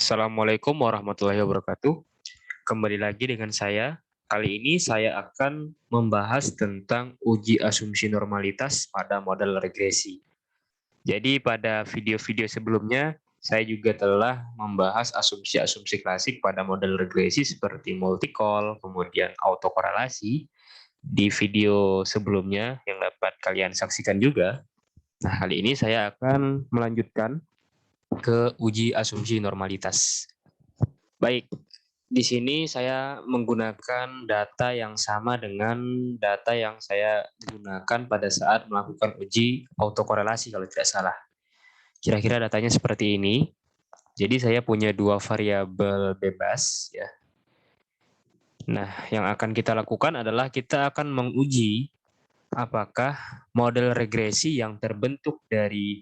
Assalamualaikum warahmatullahi wabarakatuh. Kembali lagi dengan saya. Kali ini saya akan membahas tentang uji asumsi normalitas pada model regresi. Jadi pada video-video sebelumnya, saya juga telah membahas asumsi-asumsi klasik pada model regresi seperti multi-call, kemudian autokorelasi di video sebelumnya yang dapat kalian saksikan juga. Nah, kali ini saya akan melanjutkan ke uji asumsi normalitas. Baik, di sini saya menggunakan data yang sama dengan data yang saya gunakan pada saat melakukan uji autokorelasi kalau tidak salah. Kira-kira datanya seperti ini. Jadi saya punya dua variabel bebas ya. Nah, yang akan kita lakukan adalah kita akan menguji apakah model regresi yang terbentuk dari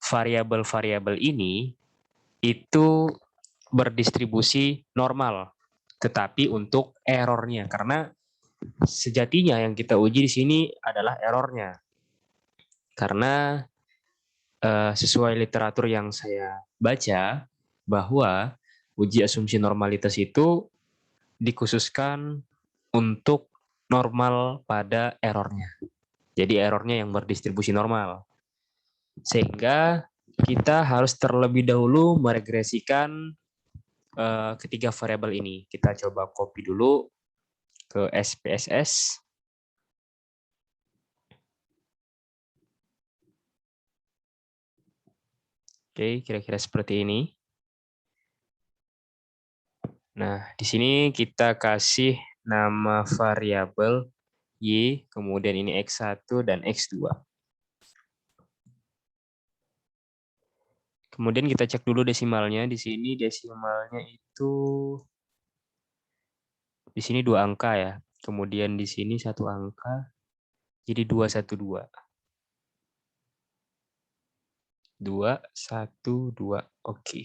variabel-variabel ini itu berdistribusi normal, tetapi untuk errornya, karena sejatinya yang kita uji di sini adalah errornya, karena sesuai literatur yang saya baca bahwa uji asumsi normalitas itu dikhususkan untuk normal pada errornya. Jadi errornya yang berdistribusi normal, sehingga kita harus terlebih dahulu meregresikan ketiga variabel ini. Kita coba copy dulu ke SPSS. Oke, kira-kira seperti ini. Nah, di sini kita kasih nama variabel Y, kemudian ini X1 dan X2. Kemudian kita cek dulu desimalnya. Di sini desimalnya itu di sini 2 angka ya. Kemudian di sini 1 angka. Jadi 212. 212. Oke.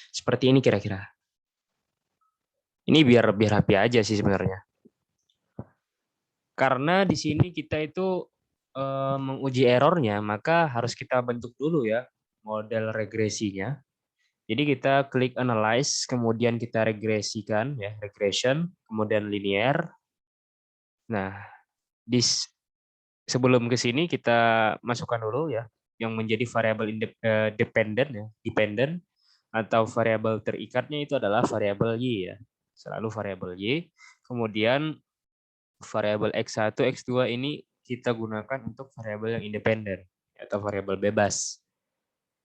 Seperti ini kira-kira. Ini biar rapi aja sih sebenarnya. Karena di sini kita itu menguji errornya, maka harus kita bentuk dulu ya model regresinya. Jadi kita klik analyze, kemudian kita regresikan ya, regression, kemudian linear. Nah, sebelum ke sini kita masukkan dulu ya yang menjadi variabel dependent ya, dependent atau variabel terikatnya itu adalah variabel Y ya. Selalu variabel Y. Kemudian variabel X1, X2 ini kita gunakan untuk variabel yang independen atau variabel bebas.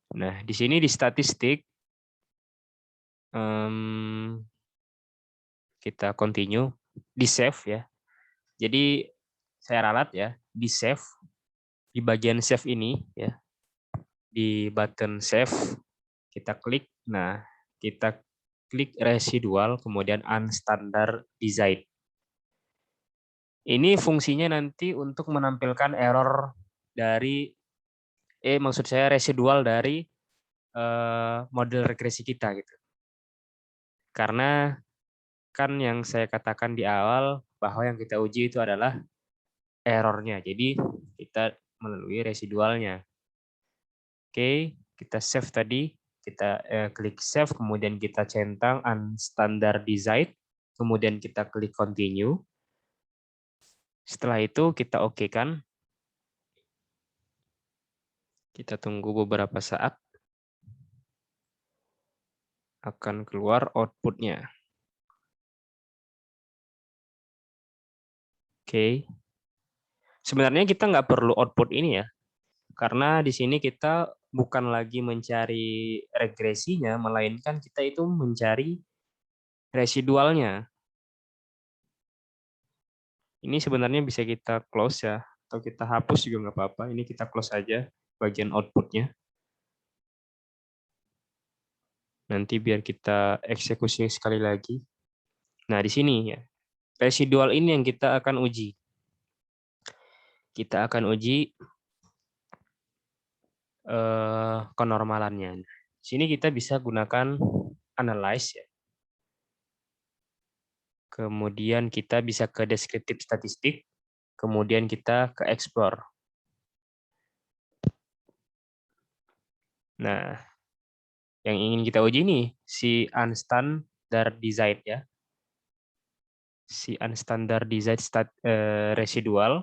Nah, di sini di statistik kita continue, di save ya. Jadi saya ralat ya, di save di bagian save ini ya. Di button save kita klik. Nah, kita klik residual kemudian unstandard design. Ini fungsinya nanti untuk menampilkan error dari maksud saya residual dari model regresi kita gitu. Karena kan yang saya katakan di awal bahwa yang kita uji itu adalah errornya. Jadi kita melalui residualnya. Oke, kita save tadi, kita klik save, kemudian kita centang unstandard design, kemudian kita klik continue. Setelah itu kita oke kan. Kita tunggu beberapa saat. Akan keluar outputnya. Oke. Sebenarnya kita nggak perlu output ini ya. Karena di sini kita bukan lagi mencari regresinya, melainkan kita itu mencari residualnya. Ini sebenarnya bisa kita close ya, atau kita hapus juga nggak apa-apa. Ini kita close aja bagian outputnya. Nanti biar kita eksekusi sekali lagi. Nah, di sini ya, residual ini yang kita akan uji. Kita akan uji kenormalannya. Di sini kita bisa gunakan analyze ya. Kemudian kita bisa ke deskriptif statistik, kemudian kita ke explore. Nah, Yang ingin kita uji nih, si unstandardized ya. Si unstandardized residual.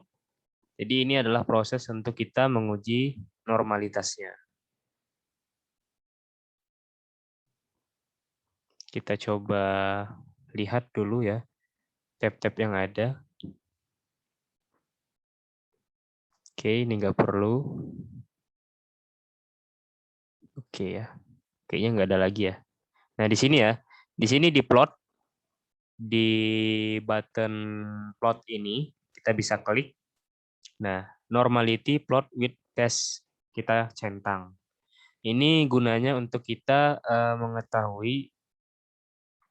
Jadi ini adalah proses untuk kita menguji normalitasnya. Kita coba lihat dulu ya tab-tab yang ada. Oke, ini nggak perlu. Oke ya, kayaknya nggak ada lagi ya. Nah di sini ya, di sini di plot, di button plot ini kita bisa klik. Nah, normality plot with test kita centang. Ini gunanya untuk kita mengetahui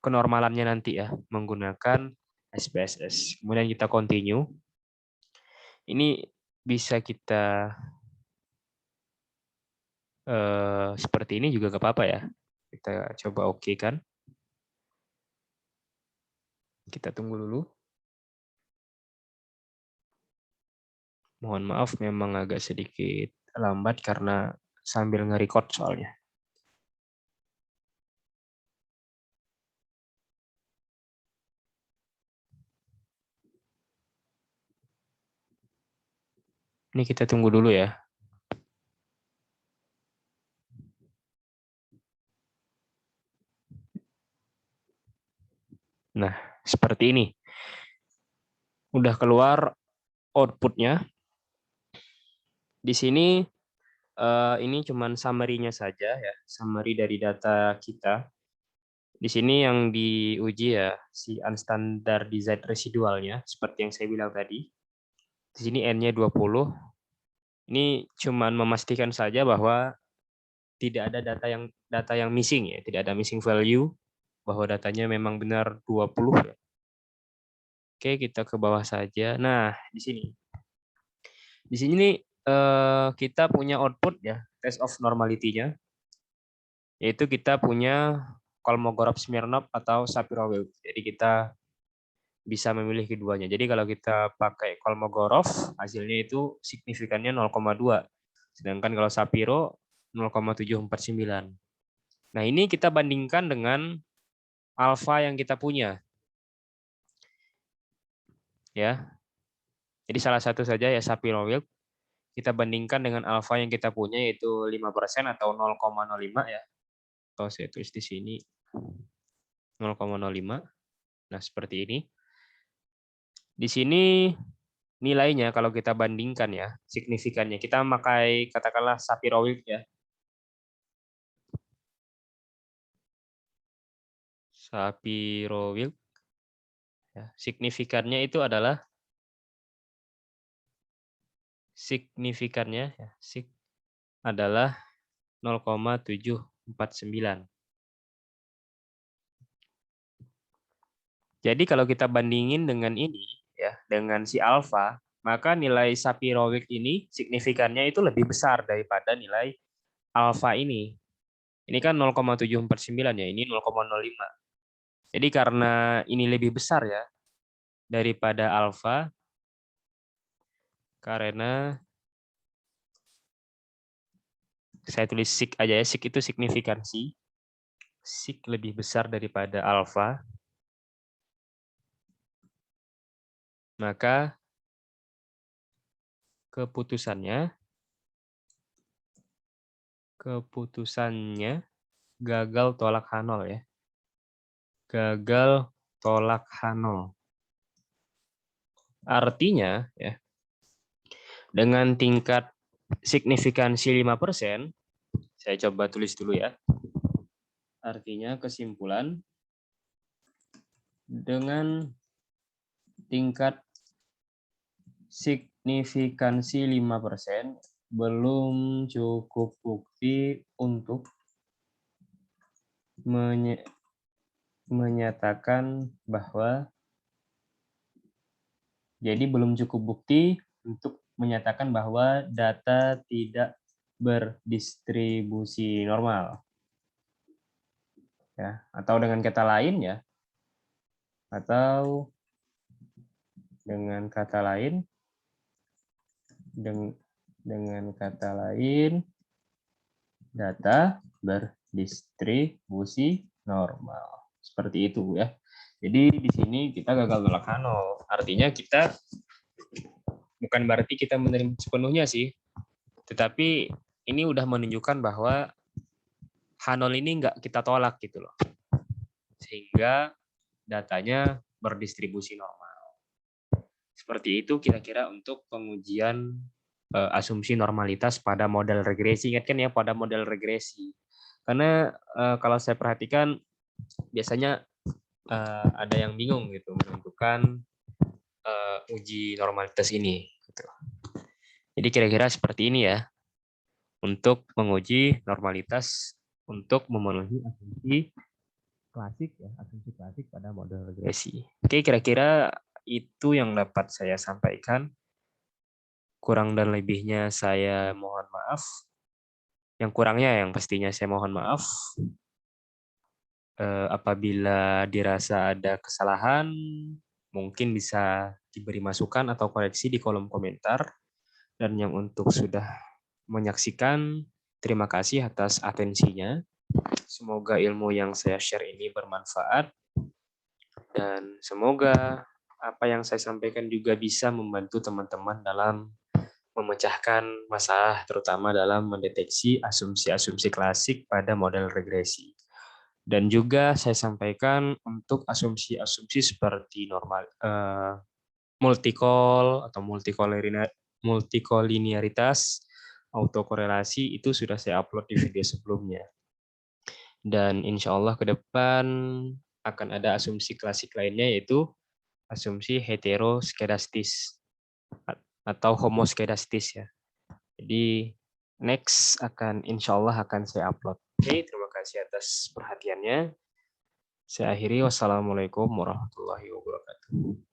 kenormalannya nanti ya menggunakan SPSS. Kemudian kita continue. Ini bisa kita seperti ini juga nggak apa-apa ya. Kita coba oke kan. Kita tunggu dulu. Mohon maaf memang agak sedikit lambat karena sambil nge-record soalnya. Ini kita tunggu dulu ya. Nah, seperti ini. Udah keluar output-nya. Di sini ini cuman summary-nya saja ya, summary dari data kita. Di sini yang diuji ya si unstandardized residualnya seperti yang saya bilang tadi. Di sini N-nya 20. Ini cuman memastikan saja bahwa tidak ada data yang missing ya, tidak ada missing value, bahwa datanya memang benar 20 ya. Oke, kita ke bawah saja. Nah, di sini. Di sini nih kita punya output ya, test of normality-nya. Yaitu kita punya Kolmogorov-Smirnov atau Shapiro-Wilk. Jadi kita bisa memilih keduanya. Jadi kalau kita pakai Kolmogorov, hasilnya itu signifikannya 0,2. Sedangkan kalau Shapiro 0,749. Nah, ini kita bandingkan dengan alfa yang kita punya. Ya. Jadi salah satu saja ya Shapiro-Wilk. Kita bandingkan dengan alfa yang kita punya yaitu 5% atau 0,05 ya. Atau saya tulis di sini 0,05. Nah, seperti ini. Di sini nilainya kalau kita bandingkan ya, signifikannya. Kita pakai katakanlah Shapiro-Wilk ya. Shapiro-Wilk. Ya, signifikannya itu adalah adalah 0,749. Jadi kalau kita bandingin dengan ini ya, dengan si alfa, maka nilai Shapiro-Wilk ini signifikannya itu lebih besar daripada nilai alfa ini. Ini kan 0,749 ya, ini 0,05. Jadi karena ini lebih besar ya daripada alfa, karena saya tulis sig aja ya, sig itu signifikansi. Sig lebih besar daripada alfa. Maka keputusannya gagal tolak H0 ya. Gagal tolak H0. Artinya ya, dengan tingkat signifikansi 5%, saya coba tulis dulu ya. Artinya kesimpulan, dengan tingkat signifikansi 5% belum cukup bukti untuk menyatakan bahwa data tidak berdistribusi normal. Ya, atau dengan kata lain data berdistribusi distribusi normal. Seperti itu ya. Jadi di sini kita gagal tolak H0. Artinya kita bukan berarti kita menerima sepenuhnya sih, tetapi ini udah menunjukkan bahwa H0 ini nggak kita tolak gitu loh. Sehingga datanya berdistribusi normal. Seperti itu kira-kira untuk pengujian asumsi normalitas pada model regresi. Ingatkan ya pada model regresi. Karena kalau saya perhatikan biasanya ada yang bingung gitu menentukan uji normalitas ini. Gitu. Jadi kira-kira seperti ini ya untuk menguji normalitas untuk memenuhi asumsi klasik ya, asumsi klasik pada model regresi. Oke, kira-kira itu yang dapat saya sampaikan. Kurang dan lebihnya saya mohon maaf. Yang kurangnya yang pastinya saya mohon maaf. Apabila dirasa ada kesalahan, mungkin bisa diberi masukan atau koreksi di kolom komentar. Dan yang untuk sudah menyaksikan, terima kasih atas atensinya. Semoga ilmu yang saya share ini bermanfaat. Dan semoga apa yang saya sampaikan juga bisa membantu teman-teman dalam memecahkan masalah, terutama dalam mendeteksi asumsi-asumsi klasik pada model regresi. Dan juga saya sampaikan untuk asumsi-asumsi seperti normal multikol atau multikolinearitas, autokorelasi itu sudah saya upload di video sebelumnya. Dan insya Allah ke depan akan ada asumsi klasik lainnya yaitu asumsi heteroskedastis atau homoskedastis ya. Jadi next insya Allah akan saya upload. Oke, terima kasih atas perhatiannya. Saya akhiri, wassalamualaikum warahmatullahi wabarakatuh.